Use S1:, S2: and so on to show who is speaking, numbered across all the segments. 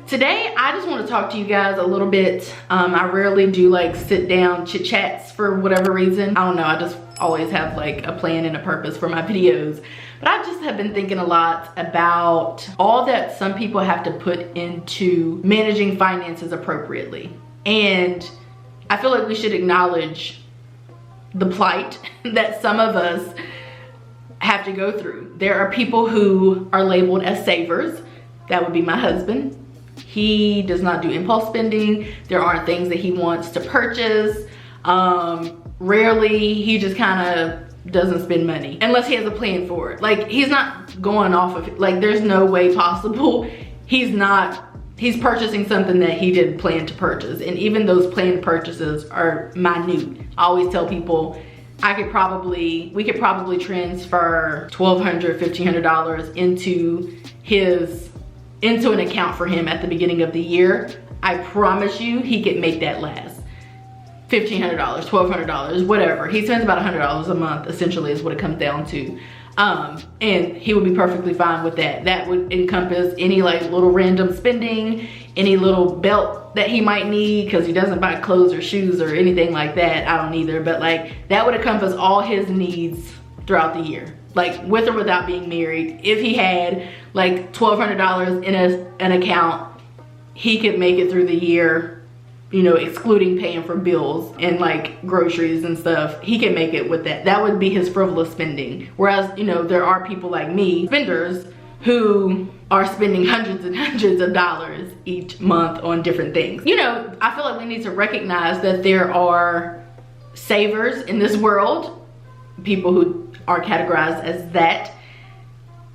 S1: Today, I just want to talk to you guys a little bit. I rarely do like sit down chit chats for whatever reason. I don't know, I just always have like a plan and a purpose for my videos. But I just have been thinking a lot about all that some people have to put into managing finances appropriately. And I feel like we should acknowledge the plight that some of us have to go through. There are people who are labeled as savers. That would be my husband. He does not do impulse spending. There aren't things that he wants to purchase. Rarely, he just kind of doesn't spend money unless he has a plan for it. Like, he's not going off of, like, there's no way possible he's purchasing something that he didn't plan to purchase. And even those planned purchases are minute. I always tell people we could probably transfer $1,200, $1,500 into an account for him at the beginning of the year. I promise you he could make that last. $1,500, $1,200, whatever. He spends about $100 a month, essentially, is what it comes down to. And he would be perfectly fine with that. That would encompass any like little random spending, any little belt that he might need because he doesn't buy clothes or shoes or anything like that. I don't either, but like that would encompass all his needs throughout the year. Like with or without being married. If he had like $1,200 in an account, he could make it through the year, you know, excluding paying for bills and like groceries and stuff. He can make it with that. That would be his frivolous spending. Whereas, you know, there are people like me, spenders, who are spending hundreds and hundreds of dollars each month on different things. You know, I feel like we need to recognize that there are savers in this world, people who are categorized as that,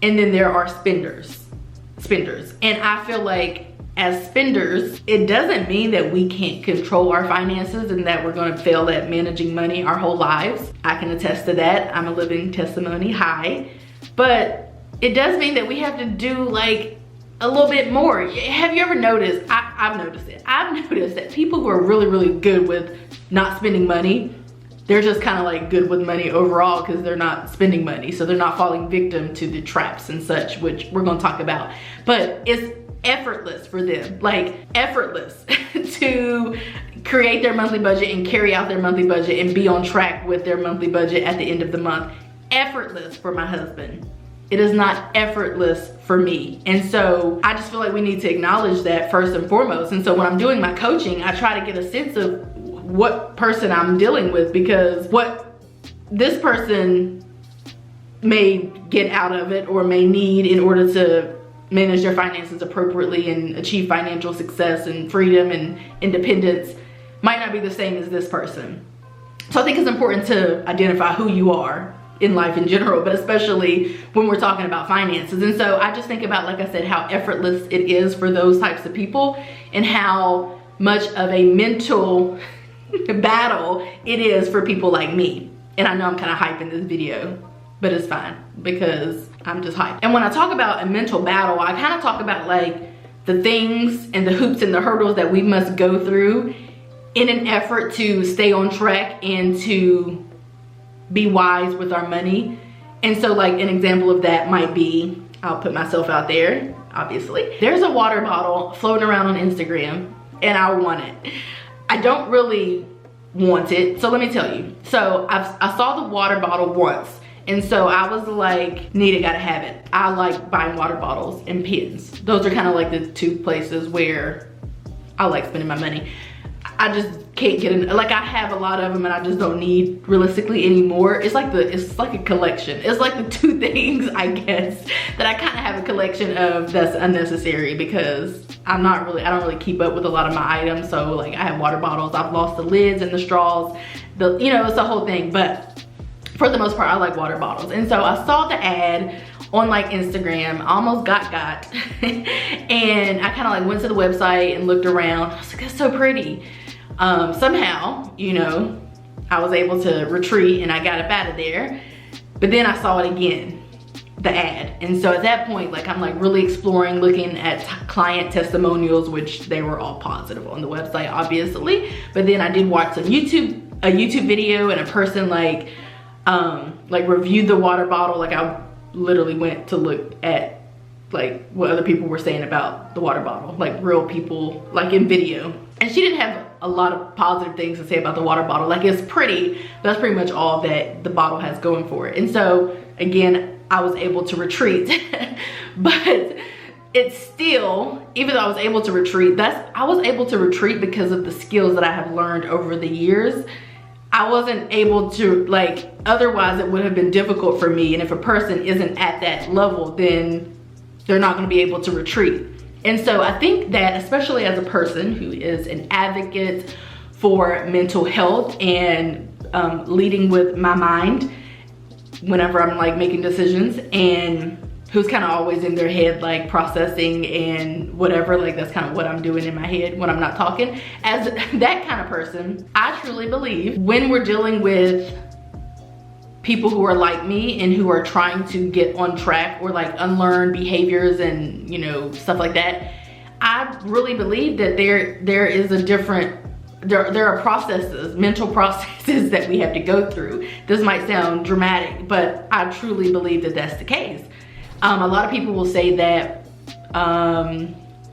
S1: and then there are spenders. And I feel like as spenders, it doesn't mean that we can't control our finances and that we're gonna fail at managing money our whole lives. I can attest to that. I'm a living testimony, hi. But it does mean that we have to do like a little bit more. Have you ever noticed, I've noticed it. I've noticed that people who are really, really good with not spending money, they're just kind of like good with money overall because they're not spending money. So they're not falling victim to the traps and such, which we're gonna talk about. But it's effortless for them, like effortless to create their monthly budget and carry out their monthly budget and be on track with their monthly budget at the end of the month. Effortless for my husband. It is not effortless for me. And so I just feel like we need to acknowledge that first and foremost. And so when I'm doing my coaching, I try to get a sense of what person I'm dealing with, because what this person may get out of it or may need in order to manage their finances appropriately and achieve financial success and freedom and independence might not be the same as this person. So I think it's important to identify who you are in life in general, but especially when we're talking about finances. And so I just think about, like I said, how effortless it is for those types of people and how much of a mental battle it is for people like me. And I know I'm kind of hyping this video, but it's fine because I'm just hyped. And when I talk about a mental battle, I kind of talk about like the things and the hoops and the hurdles that we must go through in an effort to stay on track and to be wise with our money. And so like an example of that might be, I'll put myself out there, obviously. There's a water bottle floating around on Instagram and I want it. I don't really want it, so let me tell you. So I saw the water bottle once. And so I was like, need it, gotta have it. I like buying water bottles and pens. Those are kind of like the two places where I like spending my money. I just can't get in, like I have a lot of them and I just don't need realistically anymore. It's like a collection. It's like the two things, I guess, that I kind of have a collection of that's unnecessary because I don't really keep up with a lot of my items. So like I have water bottles, I've lost the lids and the straws, you know, it's the whole thing. But for the most part, I like water bottles. And so I saw the ad on like Instagram, almost got. And I kind of like went to the website and looked around. I was like, that's so pretty. Somehow, you know, I was able to retreat and I got up out of there. But then I saw it again, the ad. And so at that point, like I'm like really exploring, looking at client testimonials, which they were all positive on the website, obviously. But then I did watch some a YouTube video and a person like reviewed the water bottle. Like I literally went to look at like what other people were saying about the water bottle, like real people, like in video. And she didn't have a lot of positive things to say about the water bottle. Like, it's pretty, but that's pretty much all that the bottle has going for it. And so again, I was able to retreat. But it's still, even though I was able to retreat, I was able to retreat because of the skills that I have learned over the years. I wasn't able to, like, otherwise it would have been difficult for me. And if a person isn't at that level, then they're not going to be able to retreat. And so I think that, especially as a person who is an advocate for mental health and leading with my mind whenever I'm like making decisions, and who's kind of always in their head, like processing and whatever, like that's kind of what I'm doing in my head when I'm not talking. As that kind of person, I truly believe when we're dealing with people who are like me and who are trying to get on track or like unlearn behaviors and, you know, stuff like that, I really believe that there is a different, there are processes, mental processes that we have to go through. This might sound dramatic, but I truly believe that that's the case. A lot of people will say that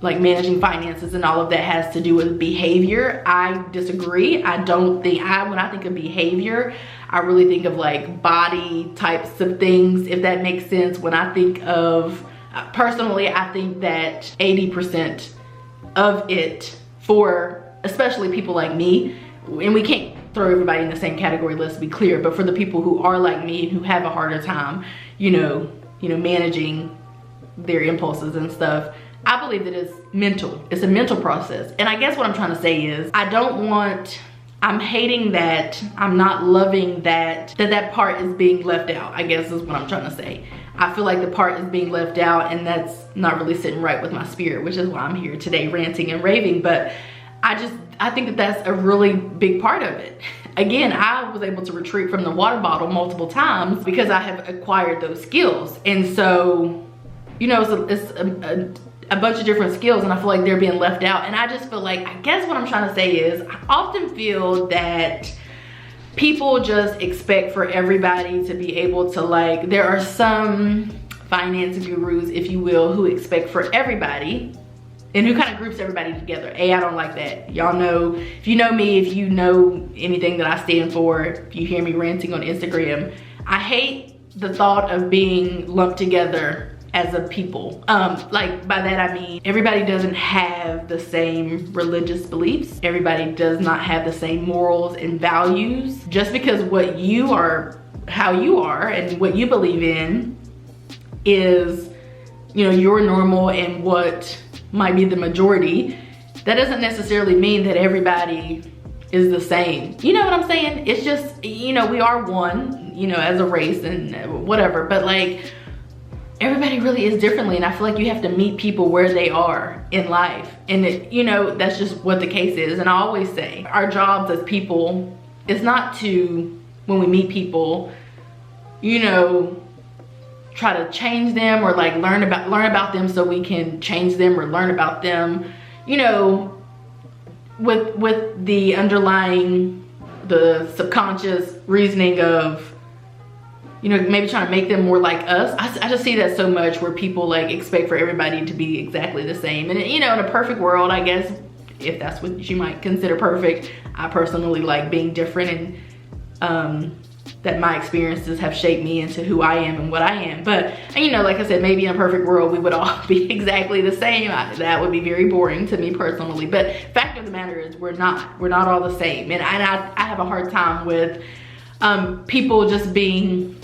S1: like managing finances and all of that has to do with behavior. I disagree. I don't think, when I think of behavior, I really think of like body types of things, if that makes sense. When I think of, personally, I think that 80% of it for especially people like me, and we can't throw everybody in the same category, let's be clear, but for the people who are like me and who have a harder time, you know, managing their impulses and stuff, I believe that it's mental. It's a mental process. And I guess what I'm trying to say is, I'm hating that, I'm not loving that part is being left out, I guess is what I'm trying to say. I feel like the part is being left out, and that's not really sitting right with my spirit, which is why I'm here today ranting and raving. But I think that that's a really big part of it. Again, I was able to retreat from the water bottle multiple times because I have acquired those skills. And so, you know, it's a bunch of different skills, and I feel like they're being left out. And I just feel like, I guess what I'm trying to say is, I often feel that people just expect for everybody to be able to, like, there are some finance gurus, if you will, who expect for everybody, and who kind of groups everybody together. I don't like that. Y'all know, if you know me, if you know anything that I stand for, if you hear me ranting on Instagram, I hate the thought of being lumped together as a people. Like, by that I mean, everybody doesn't have the same religious beliefs. Everybody does not have the same morals and values. Just because what you are, how you are, and what you believe in is, you know, your normal and what might be the majority, that doesn't necessarily mean that everybody is the same. You know what I'm saying? It's just, you know, we are one, you know, as a race and whatever, but like, everybody really is differently, and I feel like you have to meet people where they are in life. And it, you know, that's just what the case is. And I always say, our jobs as people is not to, when we meet people, you know, try to change them or like learn about them so we can change them, or learn about them, you know, with the underlying, the subconscious reasoning of, you know, maybe trying to make them more like us. I just see that so much, where people like expect for everybody to be exactly the same. And, you know, in a perfect world, I guess, if that's what you might consider perfect, I personally like being different, and that my experiences have shaped me into who I am and what I am. But, you know, like I said, maybe in a perfect world, we would all be exactly the same. That would be very boring to me personally. But fact of the matter is, we're not all the same. And I have a hard time with people just being,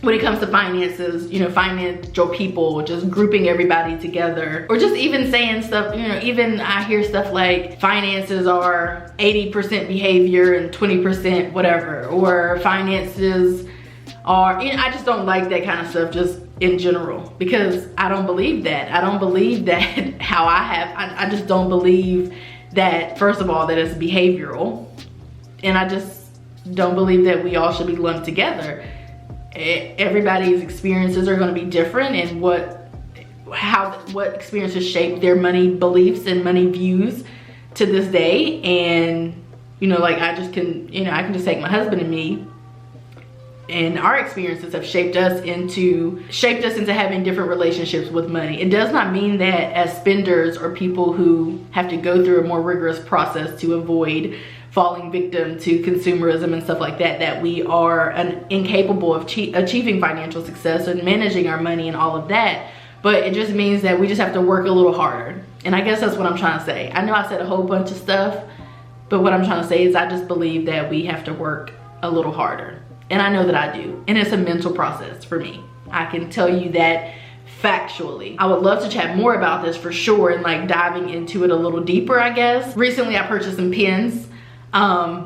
S1: when it comes to finances, you know, financial people just grouping everybody together, or just even saying stuff, you know, even I hear stuff like finances are 80% behavior and 20% whatever, or finances are, you know, I just don't like that kind of stuff just in general, because I don't believe that. I don't believe that how I just don't believe that, first of all, that it's behavioral, and I just don't believe that we all should be lumped together. Everybody's experiences are going to be different, and what experiences shape their money beliefs and money views to this day. And, you know, like, I can just take my husband and me. and our experiences have shaped us into having different relationships with money. It does not mean that as spenders or people who have to go through a more rigorous process to avoid falling victim to consumerism and stuff like that, that we are incapable of achieving financial success and managing our money and all of that. But it just means that we just have to work a little harder. And I guess that's what I'm trying to say. I know I said a whole bunch of stuff, but what I'm trying to say is I just believe that we have to work a little harder. And I know that I do. And it's a mental process for me. I can tell you that factually. I would love to chat more about this for sure, and like diving into it a little deeper, I guess. Recently I purchased some pens.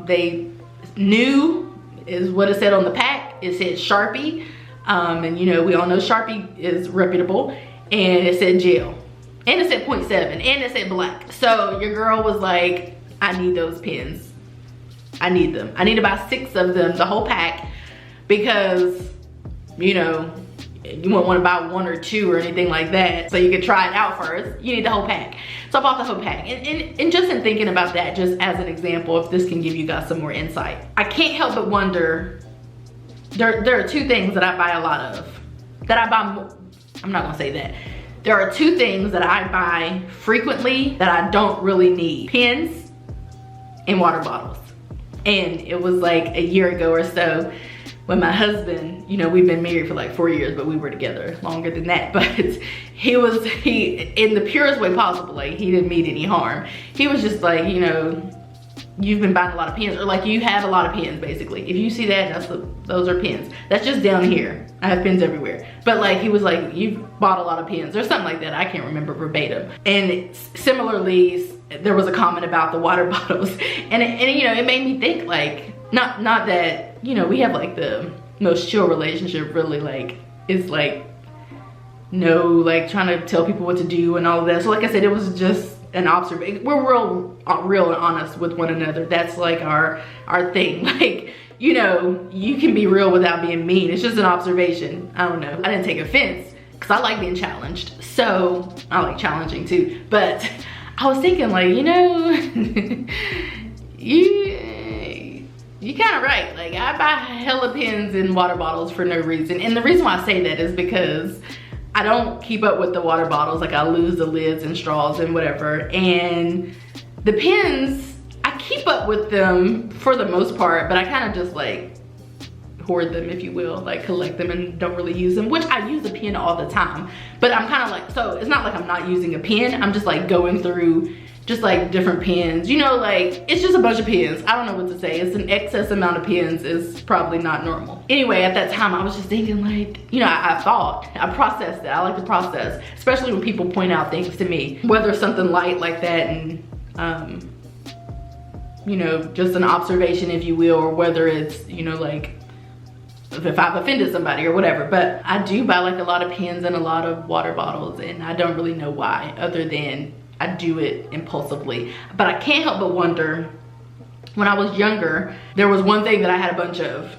S1: They new is what it said on the pack. It said Sharpie, and you know, we all know Sharpie is reputable, and it said gel, and it said 0.7, and it said black. So your girl was like, I need those pens. I need them. I need about 6 of them, the whole pack, because you know, you wouldn't want to buy 1 or 2 or anything like that, so you could try it out first. You need the whole pack. So I bought the whole pack. And just in thinking about that, just as an example, if this can give you guys some more insight, I can't help but wonder, there are 2 things that I buy a lot of. I'm not gonna say that. There are 2 things that I buy frequently that I don't really need. Pens and water bottles. And it was like a year ago or so, when my husband, you know, we've been married for like 4 years, but we were together longer than that. But he in the purest way possible, like he didn't mean any harm. He was just like, you know, you've been buying a lot of pens, or like you have a lot of pens basically. If you see that, those are pens. That's just down here. I have pens everywhere. But like, he was like, you've bought a lot of pens or something like that. I can't remember verbatim. And similarly, there was a comment about the water bottles. And you know, it made me think like, not that, you know, we have like the most chill relationship, really, like it's like no like trying to tell people what to do and all of that. So like I said, it was just an observation. We're real and honest with one another. That's like our thing. Like, you know, you can be real without being mean. It's just an observation. I don't know. I didn't take offense because I like being challenged. So I like challenging too. But I was thinking like, you know, you're kind of right. Like, I buy hella pens and water bottles for no reason. And the reason why I say that is because I don't keep up with the water bottles. Like, I lose the lids and straws and whatever. And the pens, I keep up with them for the most part, but I kind of just like hoard them, if you will, like collect them and don't really use them, which I use a pen all the time. But I'm kind of like, so it's not like I'm not using a pen. I'm just like going through just like different pens, you know, like it's just a bunch of pens. I don't know what to say. It's an excess amount of pens. Is probably not normal. Anyway, at that time I was just thinking like, you know, I processed it. I like to process, especially when people point out things to me, whether it's something light like that and you know, just an observation, if you will, or whether it's, you know, like if I've offended somebody or whatever. But I do buy like a lot of pens and a lot of water bottles, and I don't really know why, other than I do it impulsively. But I can't help but wonder, when I was younger, there was one thing that I had a bunch of: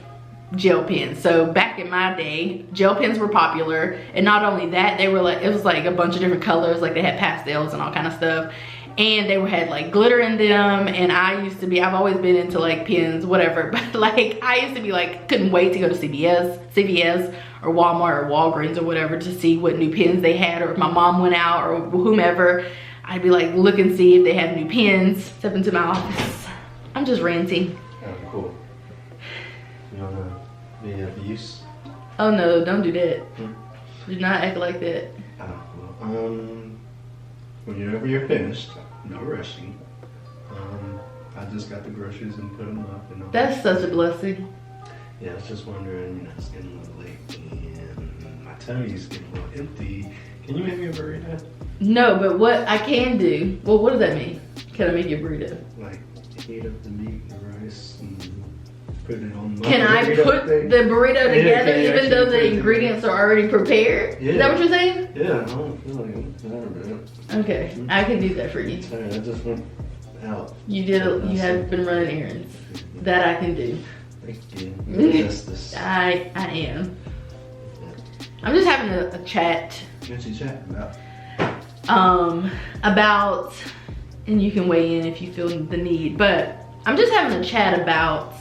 S1: gel pens. So back in my day, gel pens were popular, and not only that, they were like, it was like a bunch of different colors, like they had pastels and all kind of stuff, and they had like glitter in them. And I've always been into like pens, whatever, but like I used to be like, couldn't wait to go to CVS or Walmart or Walgreens or whatever to see what new pens they had, or if my mom went out or whomever, I'd be like, look and see if they have new pens. Step into my office. I'm just ranting.
S2: Oh, cool. You wanna be abuse?
S1: Oh no, don't do that. Do not act like that.
S2: Oh, well, whenever you're finished, no rushing. I just got the groceries and put them up and all.
S1: That's such a blessing.
S2: Yeah, I was just wondering, you know, it's getting a little late and my tummy's getting a little empty. Can you make me a burrito?
S1: No, but what I can do, well, what does that mean? Can I make you a burrito?
S2: Like, heat up the meat and the rice and put it on my
S1: Can I put the burrito together even though the ingredients are already prepared?
S2: Yeah.
S1: Is that what you're saying?
S2: Yeah, I don't feel like it.
S1: Okay, I can do that for you.
S2: Sorry, I just went out.
S1: You have been running errands. That I can do.
S2: Thank you. Justice.
S1: I am. I'm just having a chat.
S2: What you chatting about?
S1: About, and you can weigh in if you feel the need, but I'm just having a chat about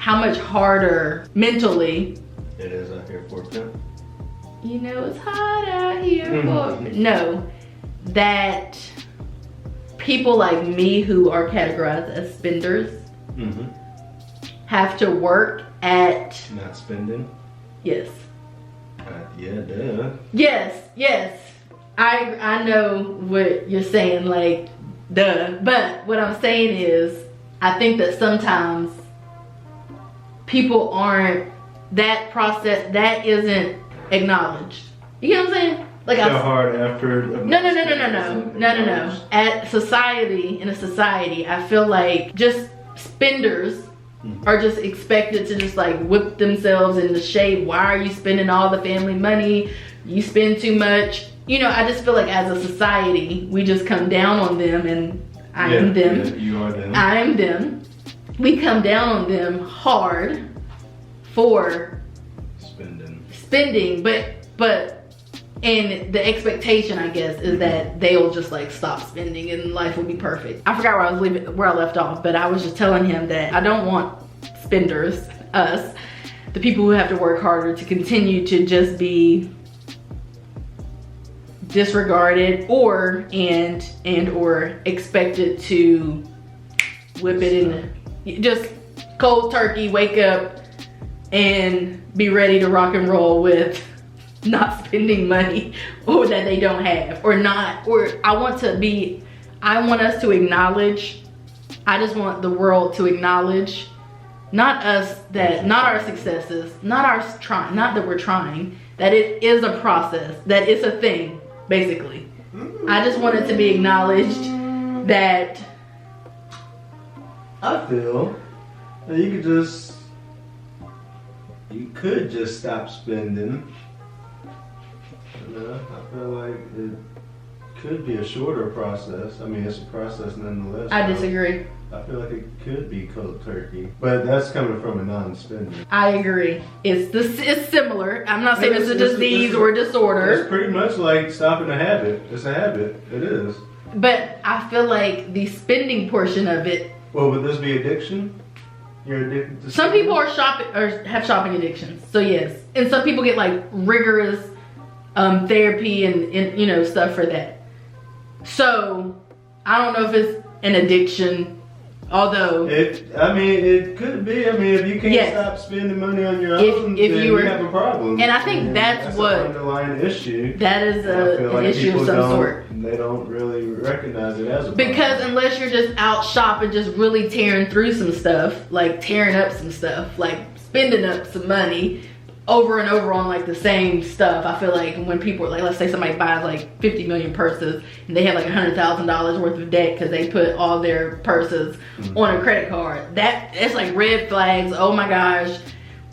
S1: how much harder mentally
S2: It is out here for a pimp.
S1: you know it's hot out here for no, that people like me who are categorized as spenders have to work at
S2: Not spending.
S1: yes.
S2: Yeah, duh.
S1: Yes. I know what you're saying, like, duh. But what I'm saying is, I think that sometimes people aren't, that process, that isn't acknowledged. You get what I'm saying? Like
S2: The hard effort. Of
S1: no. At society, in a society, I feel like just spenders are just expected to just like whip themselves in the shade. Why are you spending all the family money? You spend too much. You know, I just feel like as a society, we just come down on them, and I am them.
S2: Yeah, you are them.
S1: I am them. We come down on them hard for spending, but and the expectation, I guess, is that they'll just like stop spending and life will be perfect. I forgot where I left off, but I was just telling him that I don't want spenders, us, the people who have to work harder, to continue to just be disregarded or expected to whip it in, just cold turkey, wake up and be ready to rock and roll with not spending money or that they don't have, or I want us to acknowledge, I just want the world to acknowledge, not us, that not our successes, not that we're trying, that it is a process, that it's a thing, basically. I just want it to be acknowledged that
S2: I feel that you could just stop spending. I feel like it could be a shorter process. I mean, it's a process nonetheless.
S1: I disagree.
S2: I feel like it could be cold turkey, but that's coming from a non-spender.
S1: I agree. It's similar. I'm not saying it's a disease or a disorder.
S2: It's pretty much like stopping a habit. It's a habit. It is.
S1: But I feel like the spending portion of it.
S2: Well, would this be addiction? You're addicted to
S1: some
S2: spending?
S1: people are have shopping addictions. So yes, and some people get like rigorous therapy and you know, stuff for that. So I don't know if it's an addiction. Although
S2: it could be. I mean, if you can't stop spending money on your own, then you have a problem.
S1: And I think that's what
S2: an underlying issue.
S1: That is an issue of some sort.
S2: They don't really recognize it as a problem.
S1: Because unless you're just out shopping, just really tearing through some stuff, like tearing up some stuff, like spending up some money over and over on like the same stuff. I feel like when people, like, let's say somebody buys like 50 million purses and they have like $100,000 worth of debt because they put all their purses on a credit card, it's like red flags. Oh my gosh,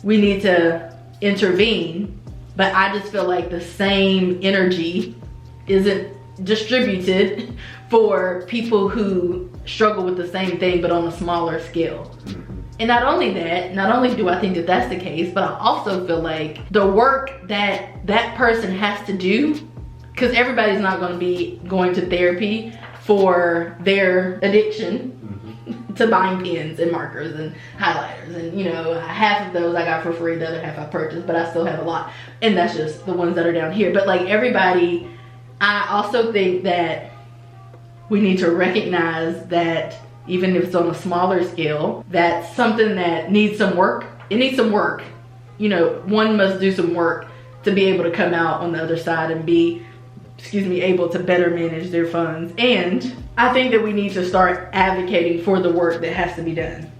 S1: we need to intervene. But I just feel like the same energy isn't distributed for people who struggle with the same thing but on a smaller scale. And not only do I think that that's the case, but I also feel like the work that that person has to do, because everybody's not going to be going to therapy for their addiction to buying pens and markers and highlighters, and you know, half of those I got for free, the other half I purchased, but I still have a lot, and that's just the ones that are down here. But like everybody, I also think that we need to recognize that even if it's on a smaller scale, that's something that needs some work. It needs some work. You know, one must do some work to be able to come out on the other side and be, able to better manage their funds. And I think that we need to start advocating for the work that has to be done.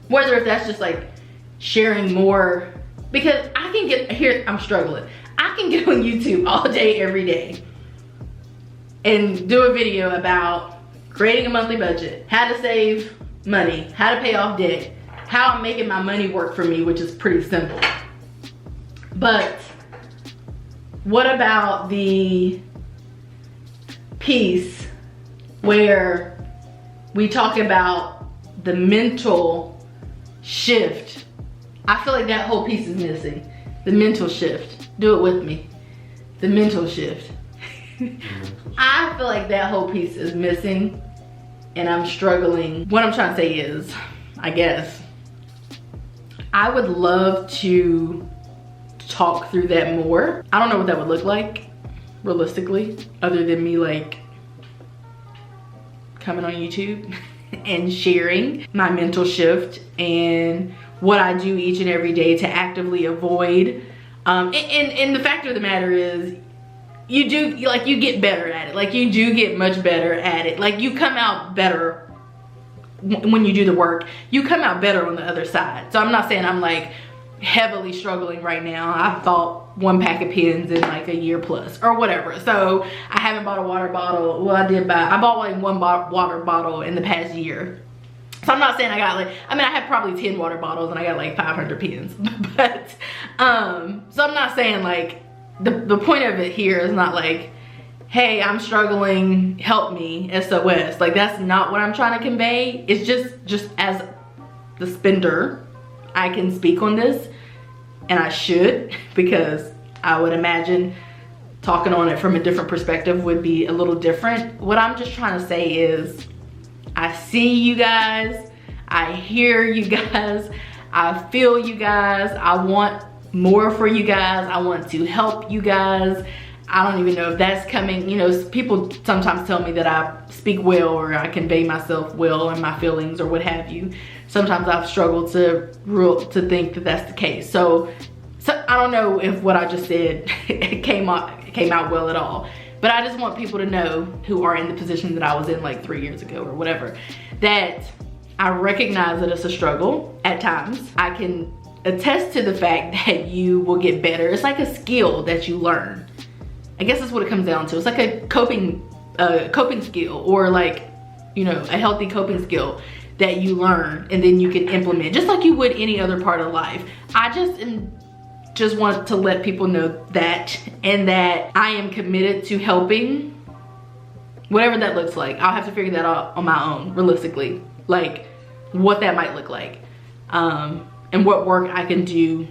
S1: Whether if that's just like sharing more, because I can get, here, I'm struggling. I can get on YouTube all day, every day and do a video about creating a monthly budget, how to save money, how to pay off debt, how I'm making my money work for me, which is pretty simple. But what about the piece where we talk about the mental shift? I feel like that whole piece is missing. The mental shift. Do it with me. The mental shift. I feel like that whole piece is missing and I'm struggling. What I'm trying to say is, I guess, I would love to talk through that more. I don't know what that would look like realistically, other than me like coming on YouTube and sharing my mental shift and what I do each and every day to actively avoid. And the fact of the matter is, you get better at it. Like, you do get much better at it. Like, you come out better when you do the work. You come out better on the other side. So I'm not saying I'm like heavily struggling right now. I've bought 1 pack of pens in like a year plus or whatever. So I haven't bought a water bottle. Well, I bought like 1 water bottle in the past year. So I'm not saying I got like, I mean, I have probably 10 water bottles and I got like 500 pens. But, so I'm not saying like, the point of it here is not like, hey, I'm struggling, help me, SOS. Like, that's not what I'm trying to convey. It's just as the spender, I can speak on this, and I should, because I would imagine talking on it from a different perspective would be a little different. What I'm just trying to say is, I see you guys, I hear you guys, I feel you guys, I want more for you guys, I want to help you guys. I don't even know if that's coming, you know, people sometimes tell me that I speak well or I convey myself well and my feelings or what have you. Sometimes I've struggled to think that that's the case. So I don't know if what I just said came out well at all. But I just want people to know, who are in the position that I was in like 3 years ago or whatever, that I recognize that it's a struggle at times. I can attest to the fact that you will get better. It's like a skill that you learn. I guess that's what it comes down to. It's like a coping skill, or like, you know, a healthy coping skill that you learn and then you can implement just like you would any other part of life. I just want to let people know that, and that I am committed to helping, whatever that looks like. I'll have to figure that out on my own, realistically, like what that might look like, and what work I can do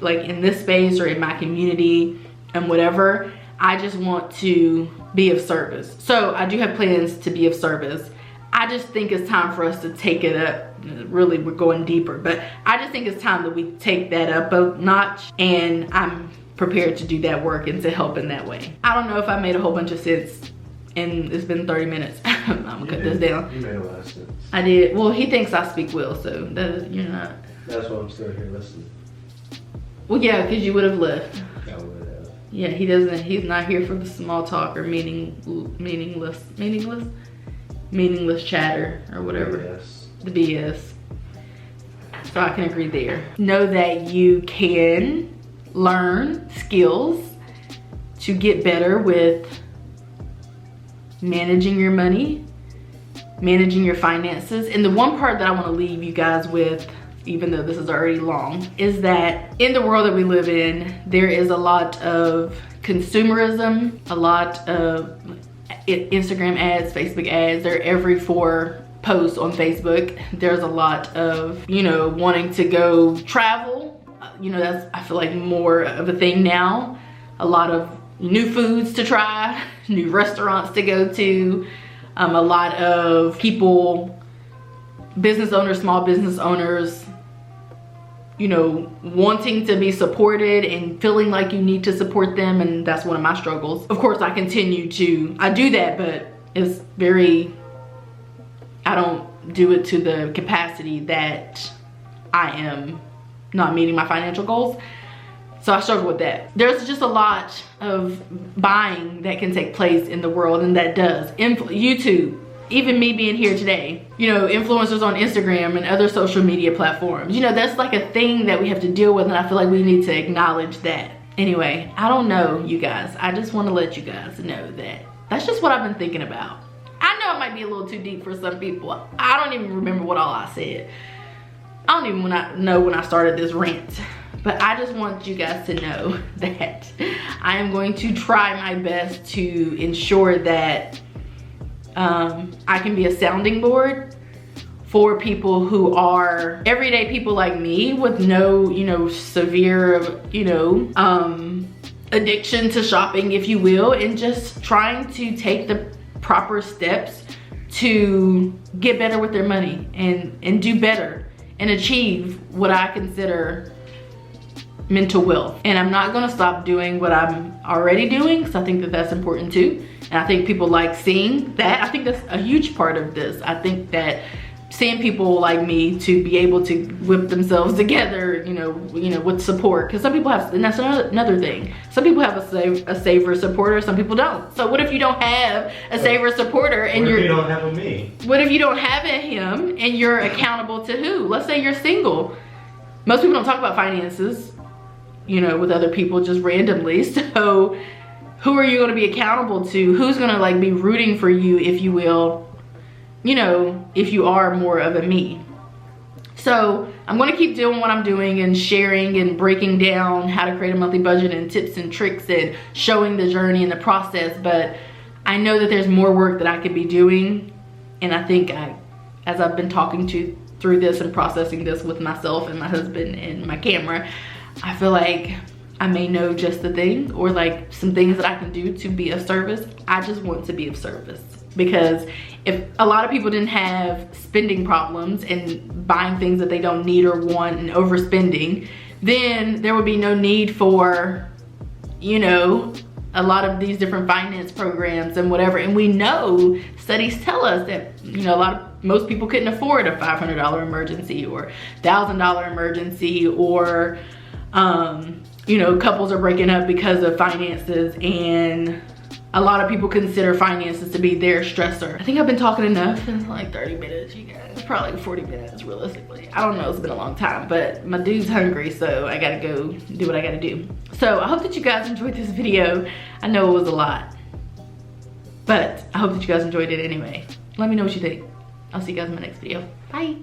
S1: like in this space or in my community and whatever. I just want to be of service. So I do have plans to be of service. I just think it's time for us to take it up. Really, we're going deeper, but I just think it's time that we take that up a notch, and I'm prepared to do that work and to help in that way. I don't know if I made a whole bunch of sense, and it's been 30 minutes. I'm gonna cut this down.
S2: You made a lot of sense.
S1: I did. Well, he thinks I speak well, so you're not.
S2: That's why I'm still here listening. Well,
S1: yeah, because you would have left.
S2: I would have.
S1: Yeah, he's not here for the small talk or meaningless chatter or whatever.
S2: BS.
S1: The BS. So I can agree there. Know that you can learn skills to get better with managing your money, managing your finances. And the one part that I want to leave you guys with, even though this is already long, is that in the world that we live in, there is a lot of consumerism, a lot of Instagram ads, Facebook ads. They're every 4 posts on Facebook. There's a lot of, you know, wanting to go travel. You know, that's, I feel like, more of a thing now. A lot of new foods to try, new restaurants to go to, a lot of people, business owners, small business owners, you know, wanting to be supported and feeling like you need to support them. And that's one of my struggles. Of course, I do that, but it's very, I don't do it to the capacity that I am not meeting my financial goals. So I struggle with that. There's just a lot of buying that can take place in the world, and that does. YouTube, even me being here today, you know, influencers on Instagram and other social media platforms, you know, that's like a thing that we have to deal with, and I feel like we need to acknowledge that. Anyway, I don't know, you guys. I just want to let you guys know that that's just what I've been thinking about. I know it might be a little too deep for some people. I don't even remember what all I said. I don't even know when I started this rant. But I just want you guys to know that I am going to try my best to ensure that I can be a sounding board for people who are everyday people like me with no, you know, severe, you know, addiction to shopping, if you will, and just trying to take the proper steps to get better with their money and do better and achieve what I consider mental wealth. And I'm not gonna stop doing what I'm already doing, because I think that that's important too. And I think people like seeing that. I think that's a huge part of this. I think that seeing people like me to be able to whip themselves together, you know, with support. Because some people have, and that's another thing. Some people have a saver supporter, some people don't. So what if you don't have a saver supporter and
S2: what if you don't have a me?
S1: What if you don't have a him and you're accountable to who? Let's say you're single. Most people don't talk about finances, you know, with other people just randomly. So who are you going to be accountable to? Who's going to like be rooting for you, if you will, you know, if you are more of a me. So I'm going to keep doing what I'm doing and sharing and breaking down how to create a monthly budget and tips and tricks and showing the journey and the process. But I know that there's more work that I could be doing. And I think as I've been talking through this and processing this with myself and my husband and my camera, I feel like I may know just the thing, or like some things that I can do to be of service. I just want to be of service, because if a lot of people didn't have spending problems and buying things that they don't need or want and overspending, then there would be no need for, you know, a lot of these different finance programs and whatever. And we know, studies tell us that, you know, most people couldn't afford a $500 emergency or $1,000 emergency, or you know, couples are breaking up because of finances, and a lot of people consider finances to be their stressor. I think I've been talking enough. It's like 30 minutes, you guys. Probably 40 minutes, realistically. I don't know, it's been a long time, but my dude's hungry, so I gotta go do what I gotta do. So I hope that you guys enjoyed this video. I know it was a lot, but I hope that you guys enjoyed it anyway. Let me know what you think. I'll see you guys in my next video. Bye.